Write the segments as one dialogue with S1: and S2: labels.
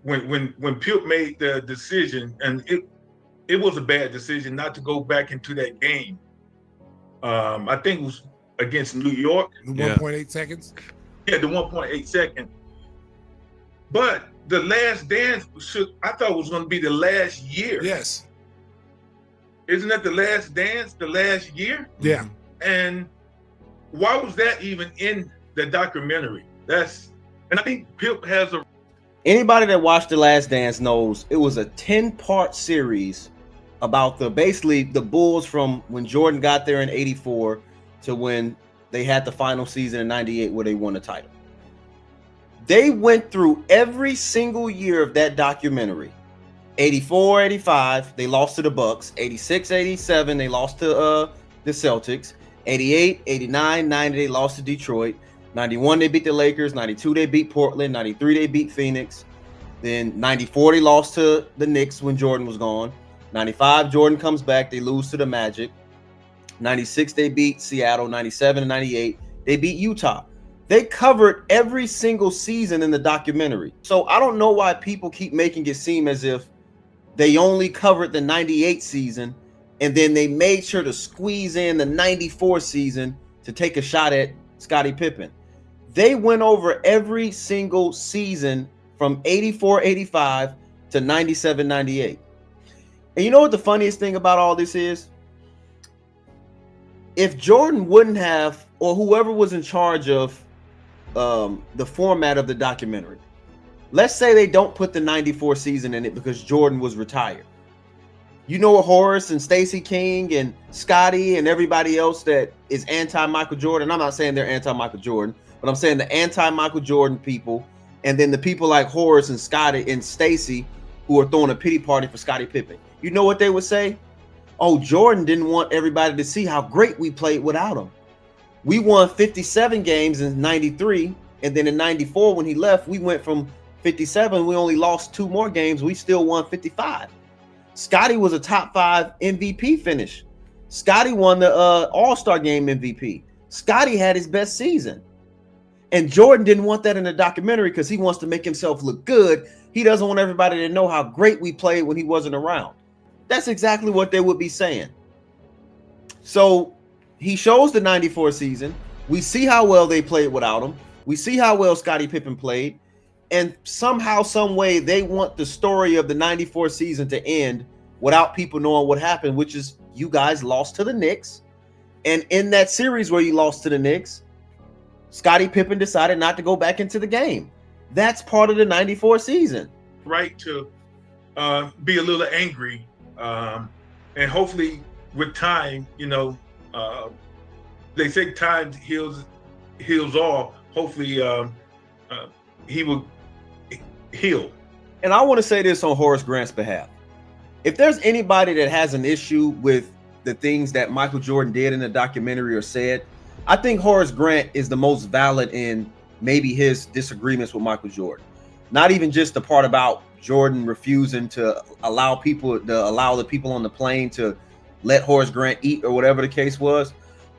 S1: when Pip made the decision, and it was a bad decision not to go back into that game. I think it was against New York.
S2: The 1.8 seconds.
S1: Yeah, the 1.8 second. But the last dance I thought was going to be the last year.
S2: Yes.
S1: Isn't that the last dance, the last year?
S2: Yeah.
S1: And why was that even in the documentary? And I think Pip has a.
S3: Anybody that watched The Last Dance knows it was a 10-part series about basically the Bulls from when Jordan got there in 84 to when they had the final season in 98 where they won the title. They went through every single year of that documentary. 84, 85, they lost to the Bucks. 86, 87, they lost to the Celtics. 88, 89, 90, they lost to Detroit. 91, they beat the Lakers. 92, they beat Portland. 93, they beat Phoenix. Then 94, they lost to the Knicks when Jordan was gone. 95, Jordan comes back. They lose to the Magic. 96, they beat Seattle. 97 and 98, they beat Utah. They covered every single season in the documentary. So I don't know why people keep making it seem as if they only covered the 98 season and then they made sure to squeeze in the 94 season to take a shot at Scottie Pippen. They went over every single season from 84, 85 to 97, 98. And you know what the funniest thing about all this is? If Jordan wouldn't have, or whoever was in charge of the format of the documentary, let's say they don't put the 94 season in it because Jordan was retired. You know what Horace and Stacey King and Scottie and everybody else that is anti-Michael Jordan, I'm not saying they're anti-Michael Jordan, but I'm saying the anti-Michael Jordan people, and then the people like Horace and Scottie and Stacey who are throwing a pity party for Scottie Pippen. You know what they would say? Oh, Jordan didn't want everybody to see how great we played without him. We won 57 games in 93, and then in 94 when he left, we went from 57, we only lost 2 more games, we still won 55. Scottie was a top 5 MVP finish. Scottie won the All-Star Game MVP. Scottie had his best season. And Jordan didn't want that in the documentary because he wants to make himself look good. He doesn't want everybody to know how great we played when he wasn't around. That's exactly what they would be saying. So he shows the 94 season. We see how well they played without him. We see how well Scottie Pippen played. And somehow, some way, they want the story of the 94 season to end without people knowing what happened, which is you guys lost to the Knicks. And in that series where you lost to the Knicks, Scottie Pippen decided not to go back into the game. That's part of the 94 season.
S1: Right to be a little angry. And hopefully with time, they say time heals all. Hopefully he will heal.
S3: And I want to say this on Horace Grant's behalf. If there's anybody that has an issue with the things that Michael Jordan did in the documentary or said, I think Horace Grant is the most valid in maybe his disagreements with Michael Jordan. Not even just the part about Jordan refusing to allow the people on the plane to let Horace Grant eat or whatever the case was.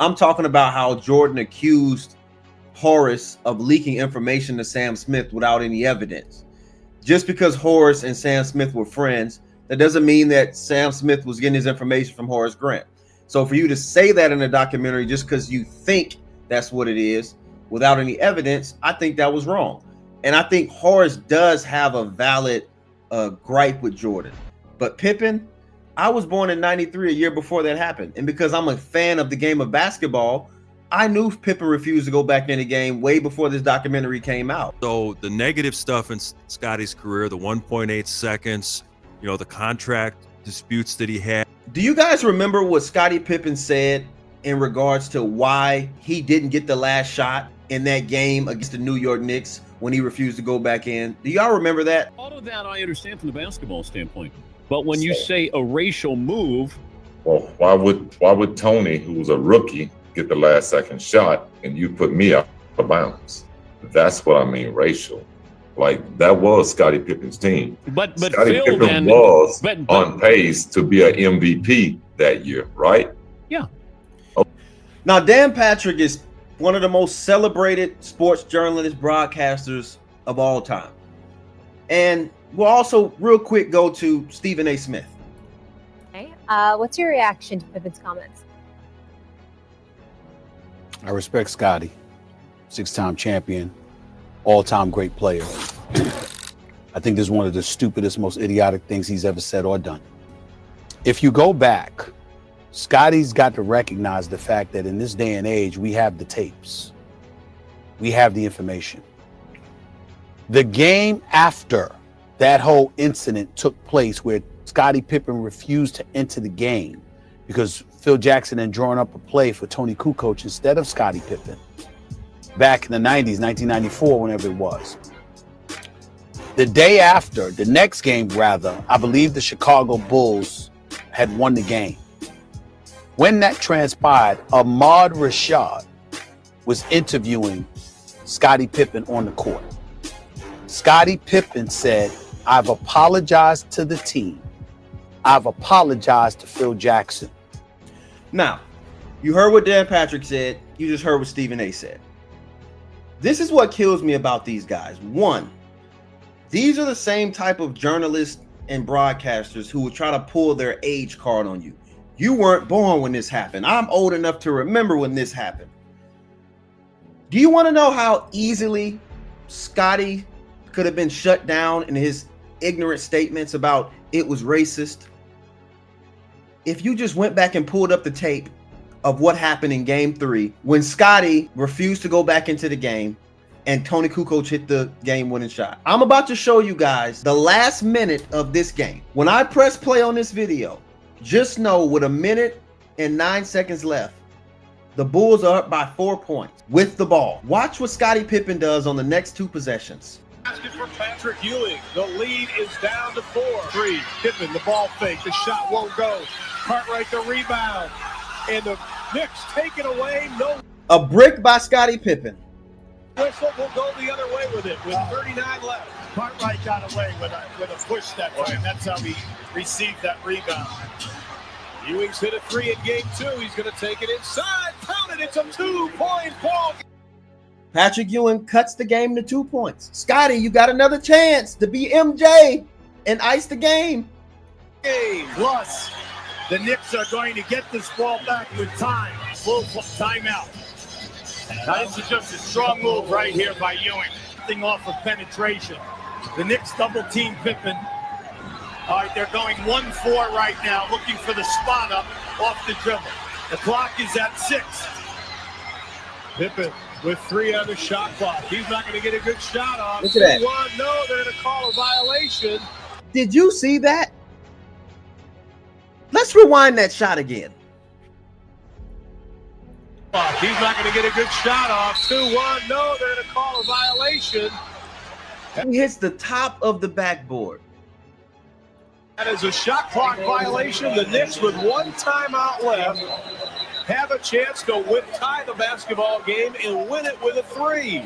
S3: I'm talking about how Jordan accused Horace of leaking information to Sam Smith without any evidence. Just because Horace and Sam Smith were friends, that doesn't mean that Sam Smith was getting his information from Horace Grant. So for you to say that in a documentary just because you think that's what it is without any evidence, I think that was wrong. And I think Horace does have a valid gripe with Jordan. But Pippen, I was born in 93, a year before that happened. And because I'm a fan of the game of basketball, I knew Pippen refused to go back in the game way before this documentary came out.
S4: So the negative stuff in Scottie's career, the 1.8 seconds, the contract disputes that he had.
S3: Do you guys remember what Scottie Pippen said in regards to why he didn't get the last shot in that game against the New York Knicks when he refused to go back in? Do y'all remember that?
S5: All of that I understand from the basketball standpoint. But when you say a racial move...
S6: Well, why would Tony, who was a rookie, get the last second shot and you put me out of bounds? That's what I mean, racial. Like, that was Scottie Pippen's team.
S5: But
S6: Scottie
S5: Phil
S6: Pippen
S5: then,
S6: was
S5: but,
S6: on pace to be an MVP that year, right?
S5: Yeah.
S6: Okay.
S3: Now, Dan Patrick is one of the most celebrated sports journalists, broadcasters of all time. And we'll also real quick go to Stephen A. Smith.
S2: Okay. What's your reaction to Pippen's comments?
S7: I respect Scottie, 6-time champion, all-time great player. I think this is one of the stupidest, most idiotic things he's ever said or done. If you go back, Scottie's got to recognize the fact that in this day and age, we have the tapes. We have the information. The game after that whole incident took place where Scottie Pippen refused to enter the game because Phil Jackson had drawn up a play for Tony Kukoc instead of Scottie Pippen back in the 90s, 1994, whenever it was. The day after, the next game rather, I believe the Chicago Bulls had won the game. When that transpired, Ahmad Rashad was interviewing Scottie Pippen on the court. Scottie Pippen said, "I've apologized to the team. I've apologized to Phil Jackson."
S3: Now, you heard what Dan Patrick said. You just heard what Stephen A. said. This is what kills me about these guys. One, these are the same type of journalists and broadcasters who would try to pull their age card on you. You weren't born when this happened. I'm old enough to remember when this happened. Do you want to know how easily Scottie could have been shut down in his ignorant statements about it was racist? If you just went back and pulled up the tape of what happened in game 3 when Scottie refused to go back into the game and Tony Kukoc hit the game-winning shot. I'm about to show you guys the last minute of this game. When I press play on this video, just know with 1 minute and 9 seconds left, the Bulls are up by 4 points with the ball. Watch what Scottie Pippen does on the next 2 possessions.
S8: Basket for Patrick Ewing. The lead is down to 4. 3. Pippen, the ball fake. The shot won't go. Cartwright the rebound. And the Knicks take it away. No.
S3: A brick by Scottie Pippen.
S8: Whistle will go the other way with it with 39 left. Cartwright got away with a push that time. That's how he received that rebound. Ewing's hit a 3 in game 2. He's going to take it inside. Count it. It's a 2-point ball.
S3: Patrick Ewing cuts the game to 2 points. Scottie, you got another chance to be MJ and ice the game.
S8: Plus, the Knicks are going to get this ball back with time. Full timeout. Now, this is just a strong move right here by Ewing. Nothing off of penetration. The Knicks double team Pippen. All right, they're going 1-4 right now, looking for the spot up off the dribble. The clock is at 6. Pippen with 3 on the shot clock. He's not going to get a good shot off.
S3: Look at that.
S8: 2-1. No, they're going to call a violation.
S3: Did you see that? Let's rewind that shot again.
S8: He's not going to get a good shot off. 2-1. No, they're going to call a violation.
S3: He hits the top of the backboard.
S8: That is a shot clock violation. The Knicks, with 1 timeout left, have a chance to tie the basketball game and win it with a 3.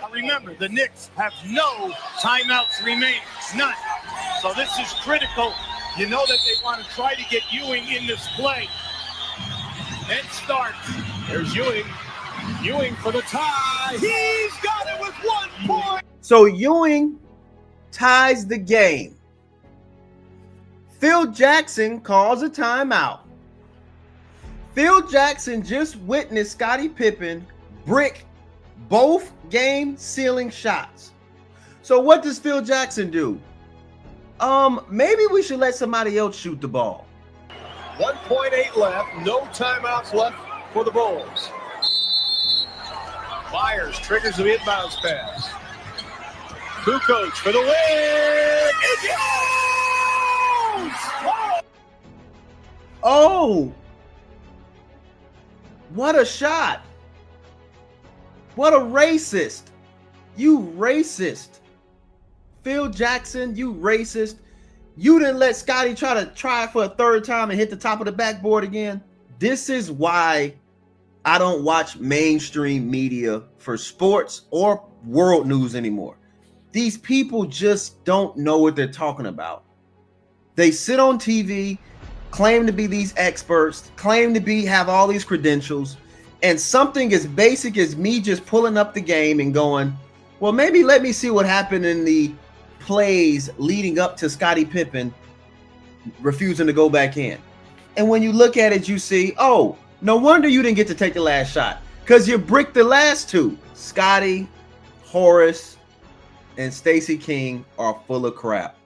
S8: Now remember, the Knicks have no timeouts remaining. None. So this is critical. You know that they want to try to get Ewing in this play. And starts. There's Ewing. Ewing for the tie. He's got it with 1 point.
S3: So Ewing ties the game. Phil Jackson calls a timeout. Phil Jackson just witnessed Scottie Pippen brick both game-sealing shots. So what does Phil Jackson do? Maybe we should let somebody else shoot the ball.
S8: 1.8 left. No timeouts left for the Bulls. Myers triggers the inbounds pass. Kukoc for the win. It goes!
S3: Oh! What a shot. What a racist. You racist. Phil Jackson, you racist. You didn't let Scottie try for a 3rd time and hit the top of the backboard again. This is why I don't watch mainstream media for sports or world news anymore. These people just don't know what they're talking about. They sit on TV, claim to be these experts, claim to have all these credentials, and something as basic as me just pulling up the game and going, well, maybe let me see what happened in the plays leading up to Scottie Pippen refusing to go back in. And when you look at it, you see, oh, no wonder you didn't get to take the last shot, because you bricked the last two. Scottie, Horace, and Stacey King are full of crap.